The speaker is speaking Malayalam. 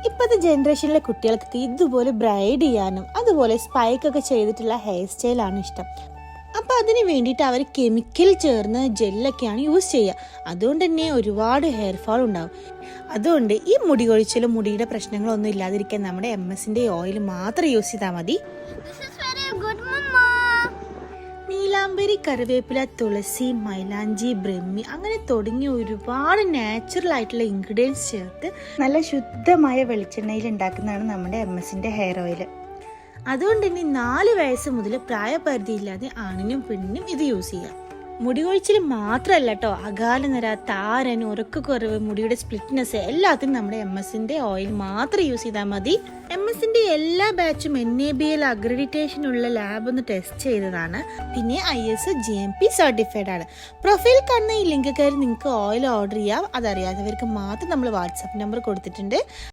ഇപ്പോഴത്തെ ജനറേഷനിലെ കുട്ടികൾക്ക് ഇതുപോലെ ബ്രൈഡ് ചെയ്യാനും അതുപോലെ സ്പൈക്കൊക്കെ ചെയ്തിട്ടുള്ള ഹെയർ സ്റ്റൈലാണ് ഇഷ്ടം. അപ്പോൾ അതിന് വേണ്ടിയിട്ട് അവർ കെമിക്കൽ ചേർന്ന് ജെല്ലൊക്കെയാണ് യൂസ് ചെയ്യുക. അതുകൊണ്ട് തന്നെ ഒരുപാട് ഹെയർ ഫാൾ ഉണ്ടാകും. അതുകൊണ്ട് ഈ മുടി കൊഴിച്ചിലും മുടിയുടെ പ്രശ്നങ്ങളൊന്നും ഇല്ലാതിരിക്കാൻ നമ്മുടെ MS-ന്റെ ഓയിൽ മാത്രം യൂസ് ചെയ്താൽ മതി. നീലാംബരി, കറിവേപ്പില, തുളസി, മൈലാഞ്ചി, ബ്രഹ്മി അങ്ങനെ തുടങ്ങിയ ഒരുപാട് നാച്ചുറൽ ആയിട്ടുള്ള ഇൻഗ്രീഡിയൻസ് ചേർത്ത് നല്ല ശുദ്ധമായ വെളിച്ചെണ്ണയിൽ ഉണ്ടാക്കുന്നതാണ് നമ്മുടെ MS-ന്റെ ഹെയർ ഓയിൽ. അതുകൊണ്ട് തന്നെ 4 വയസ്സ് മുതൽ പ്രായപരിധിയില്ലാതെ ആണിനും പെണ്ണിനും ഇത് യൂസ് ചെയ്യാം. മുടി കൊഴിച്ചിൽ മാത്രമല്ല കേട്ടോ, അകാലനര, താരൻ, ഉറക്കക്കുറവ്, മുടിയുടെ സ്പ്ലിറ്റ്നെസ് എല്ലാത്തിനും നമ്മുടെ MS-ന്റെ ഓയിൽ മാത്രം യൂസ് ചെയ്താൽ മതി. MS-ന്റെ എല്ലാ ബാച്ചും NABL അക്രഡിറ്റേഷൻ ഉള്ള ലാബ് ഒന്ന് ടെസ്റ്റ് ചെയ്തതാണ്. പിന്നെ ISO GMP സർട്ടിഫൈഡ് ആണ്. പ്രൊഫൈൽ കാണുന്ന ഈ ലിങ്ക് കയറി നിങ്ങൾക്ക് ഓയിൽ ഓർഡർ ചെയ്യാം. അതറിയാത്തവർക്ക് മാത്രം നമ്മൾ വാട്സാപ്പ് നമ്പർ കൊടുത്തിട്ടുണ്ട്.